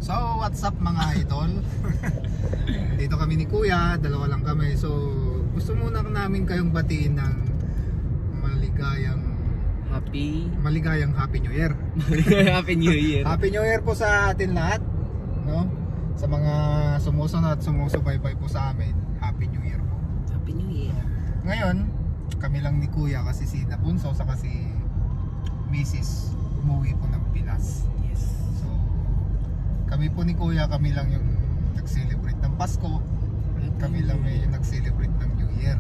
So, what's up mga idol? Dito kami ni Kuya, dalawa lang kami. So, gusto muna namin kayong batiin ng maligayang Happy New Year. Happy New Year. Happy New Year po sa atin lahat, no? Sa mga sumusunod at sumusubaybay po sa amin, Happy New Year po. Happy New Year. Ngayon, kami lang ni Kuya kasi si Nabunso sa kasi Mrs. umuwi po ng Pinas. Yes. So, kami po ni Kuya, kami lang yung nag-celebrate ng Pasko. Kami lang yung nag-celebrate ng New Year.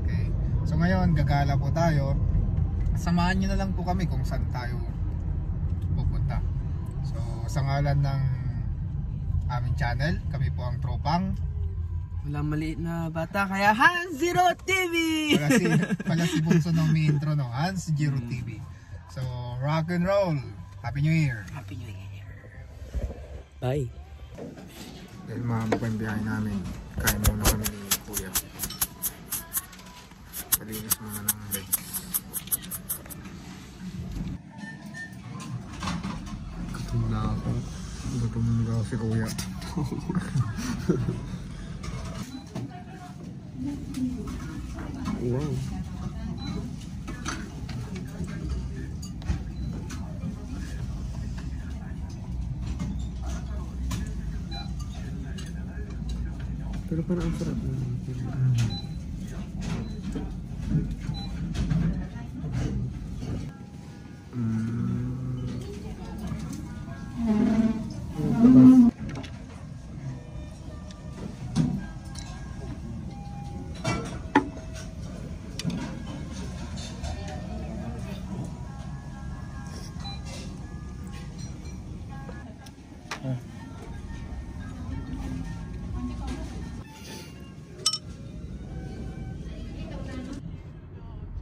Okay. So ngayon, gagala po tayo. Samahan nyo na lang po kami kung saan tayo pupunta. So, sa ngalan ng aming channel, kami po ang tropang Walang maliit na bata, kaya Hans Zero TV! Pala si Bunso ng may intro, no? Hans Zero TV. So, rock and roll! Happy New Year! Happy New Year! Bye! Dahil mahaba pa yung biyahe namin, kain muna kami ni Kuya. Palinis muna ng legs. Gutom na ako. Gutom na ako si Kuya. Wow! Pero parang ang sarap na.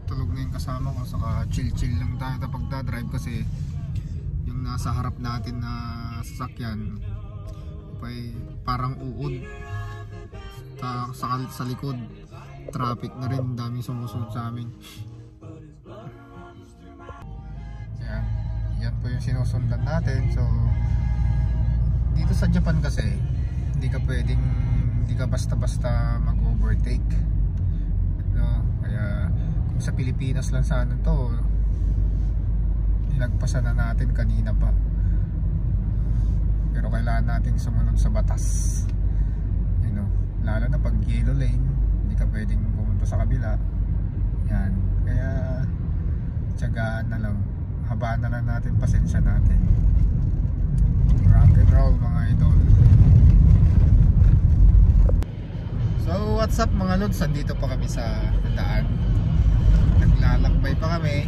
Tulog na yung kasama ko, saka chill lang tayo kapag da-drive kasi yung nasa harap natin na sasakyan parang uod. Sa likod traffic na rin, daming sumusunod sa amin. Yan po yung sinusundan natin. So dito sa Japan kasi hindi ka basta-basta mag-overtake, no? Kaya kung sa Pilipinas lang sana to, nilagpasan na natin kanina pa. Pero kailangan natin sumunod sa batas, you know, lalo na pag yellow lane, hindi ka pwedeng pumunta sa kabila. Yan, kaya tiyagaan na lang, habaan na lang natin, pasensya natin. Rock and roll mga idol. So what's up mga lods, andito pa kami sa daan, naglalakbay pa kami.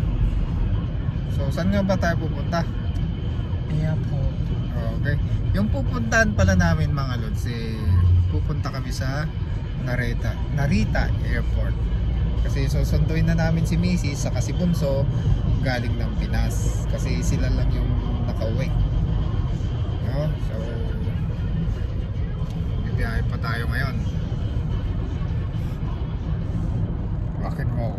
So saan nga ba tayo pupunta? Airport. Okay, yung pupuntahan pala namin mga lods, pupunta kami sa Narita Airport. Kasi susunduin na namin si Mrs. saka si Bunso galing ng Pinas, kasi sila lang yung nakauwi, no? So bibiyahe pa tayo ngayon. Rock and roll.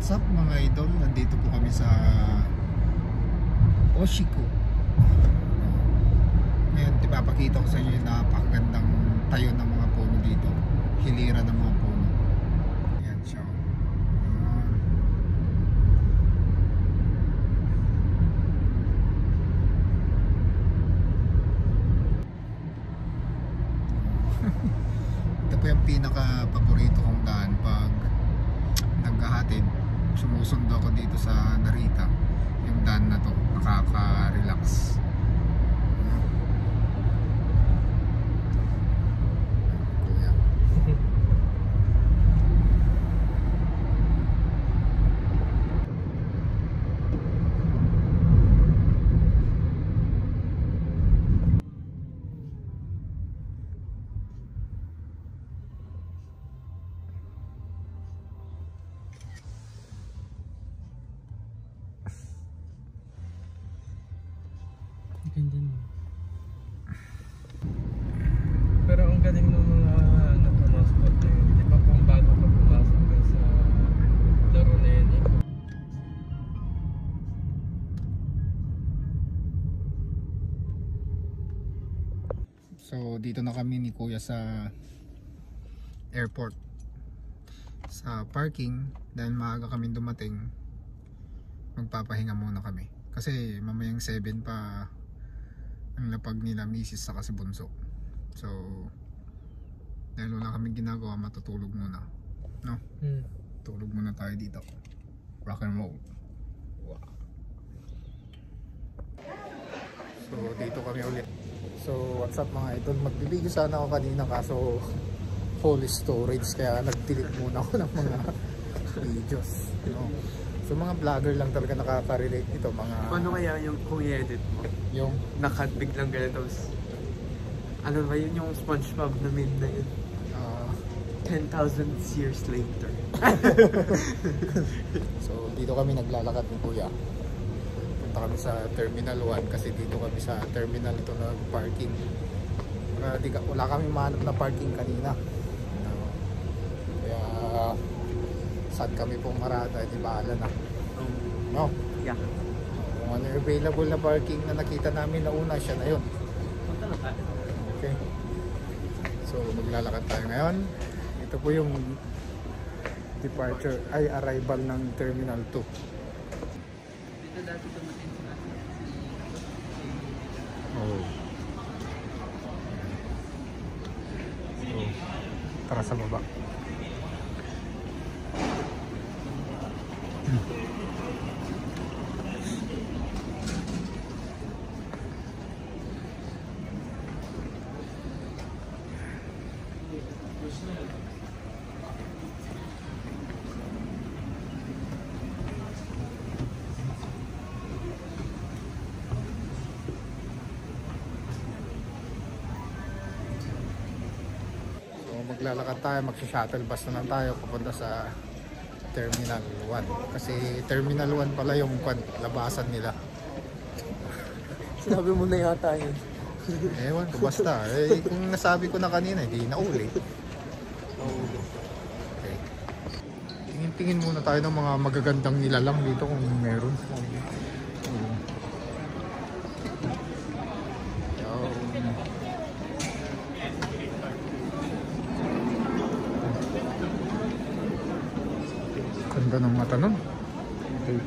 What's up mga idol? Nandito po kami sa Oshiko. Ngayon, ipapakita ko sa inyo yung napakagandang tayo ng mga puno dito. Hilira ng mga puno. Ayan siya. Ito po yung pinaka-paborito kong daan pag naghahatid. Sumusundo ako dito sa Narita. Yung daan na to, nakaka-relax. Kuya. Ganda mo. Pero ang galing ng mga nakamascot na yun. Di ba kung bago ka pumasok dun sa laro na yun eh. So dito na kami ni Kuya sa airport. Sa parking, dahil maaga kami dumating, magpapahinga muna kami. Kasi mamayang 7 pa ang lapag nila misis sa kasi bunso. So dahil wala kaming ginagawa, matutulog muna, no? Tulog muna tayo dito. Rock and roll. Wow. So dito kami ulit. So what's up mga idol, magbibigyo sana ako kanina kaso full storage kaya nag-delete muna ako ng mga videos, no? So mga vlogger lang talaga nakaka-relate ito, mga Paano kaya yung kung i-edit mo? yung Nakat biglang ganito. Ano ba yun yung SpongeBob na meme na yun? 10,000 years later. So dito kami naglalakad ni Kuya. Punta kami sa Terminal 1 kasi dito kami sa terminal ito na parking. Wala kami mahanap na parking kanina. Kaya saan kami pumarada, di bahala na. No? Yeah. Kung ano available na parking na nakita namin na una, siya na yun. Okay. So maglalakad tayo ngayon. Ito po yung departure ay arrival ng Terminal 2. Dito dati dumating sa Oh. So, tara sa baba. Maglalakad tayo, magsa-shuttle bus na lang tayo papunta sa Terminal 1 kasi Terminal 1 pala yung labasan nila. Sinabi mo na yata yun. Ewan ko, basta kung nasabi ko na kanina, hindi na uli. Okay. Tingin muna tayo ng mga magagandang nilalang dito kung meron. Ganda ng mata nun. Okay.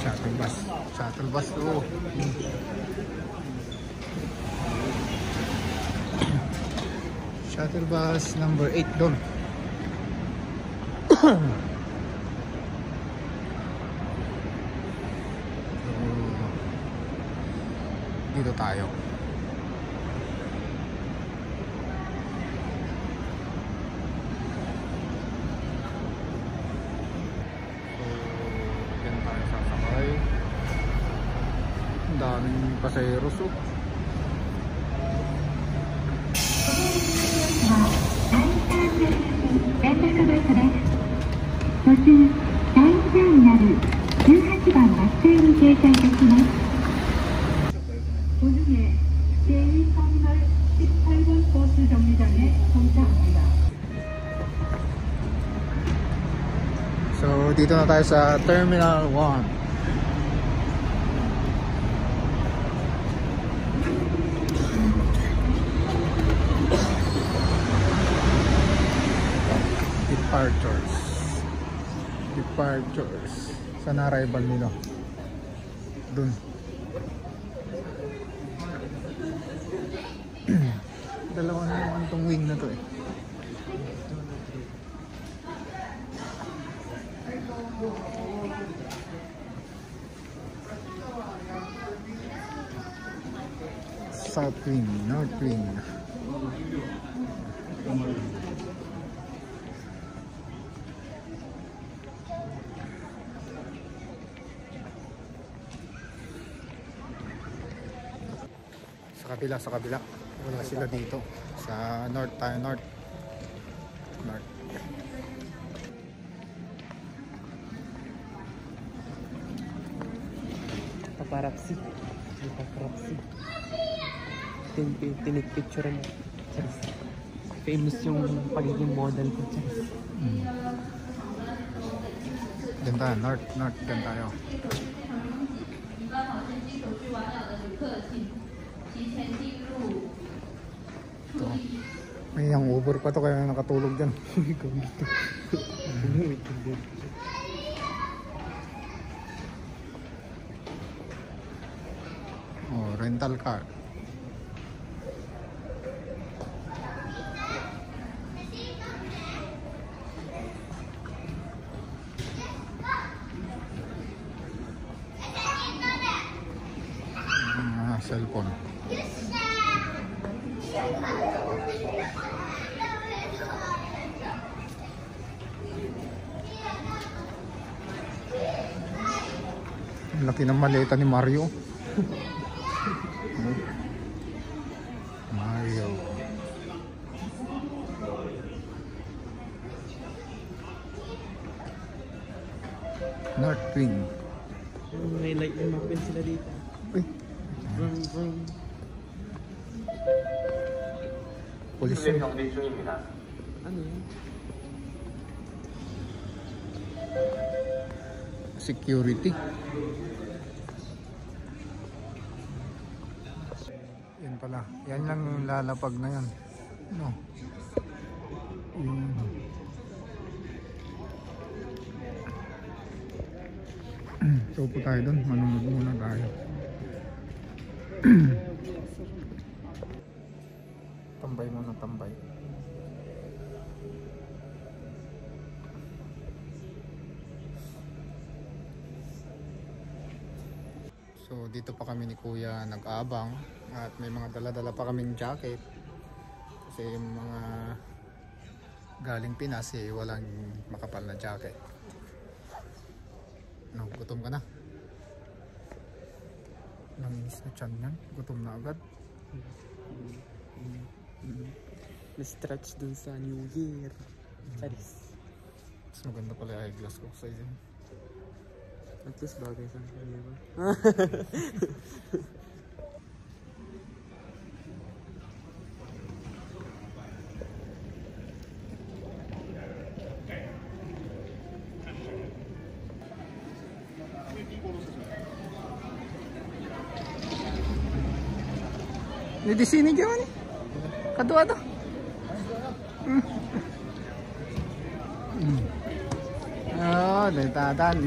Shuttle bus. Shuttle bus to. Shuttle bus number 8 doon. Dito tayo. So, yan tayo sasakay. Ang daming pasayeros. Oh. 連絡バスです。途中、第1ターミナル18番バス停に停車いたします。小野毛 dito na tayo sa Terminal 1. Departures. Saan arrival nila? Dun. Dalawa na naman itong wing na to eh. South wing, north wing. Sa kabila. Wala sila dito. Sa north tayo, north. Paparazzi. Tinik-picture mo. Famous yung pagiging model ko. Diyan tayo, north. Diyan tayo. Ito. May yung Uber pa to kaya nakatulog dyan. Oh, rental car. Cellphone. Ang laki ng maleta ni Mario. North Wing. May light na mapin sila dito. Uy. Vroom. Police yun. Ano yun? Security. Yan pala. Yan lang yung lalapag na yan. No. So po tayo dun. Manunod muna tayo. Tambay muna, tambay. So dito pa kami ni Kuya nag-aabang at may mga dala-dala pa kaming jacket kasi yung mga galing Pinas eh walang makapal na jacket. No, gutom ka na? Nanginis na tiyan yan, gutom na agad. Na-stretch dun sa New Year. Charis. Mas maganda pala yung eyeglass ko sa iyo. At least bagay sa akin, di ba? Ni di sini dyan ni. Kadua to. Oh, dahil tatan.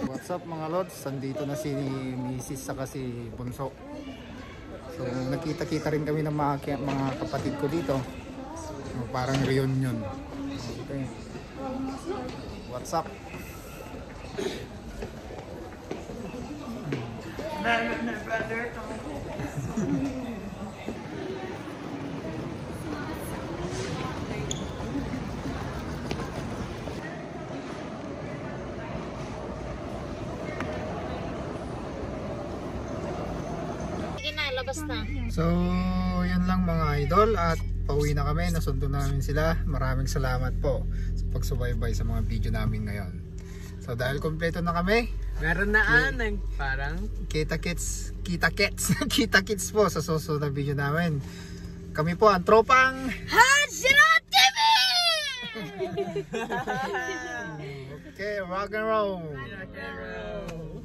What's up mga lods? Sandito na si Mrs. saka si Bunso. So nakita-kita rin kami ng mga kapatid ko dito. Parang reunion. Okay. What's up? Brother. Labas na. So, yun lang mga idol at pauwi na kami. Nasundo namin sila. Maraming salamat po sa pagsubaybay sa mga video namin ngayon. So, dahil kompleto na kami, Meron na parang kita-kits po sa susunod na video namin. Kami po ang tropang Hot Shot TV! Okay, rock and roll. Rock and roll.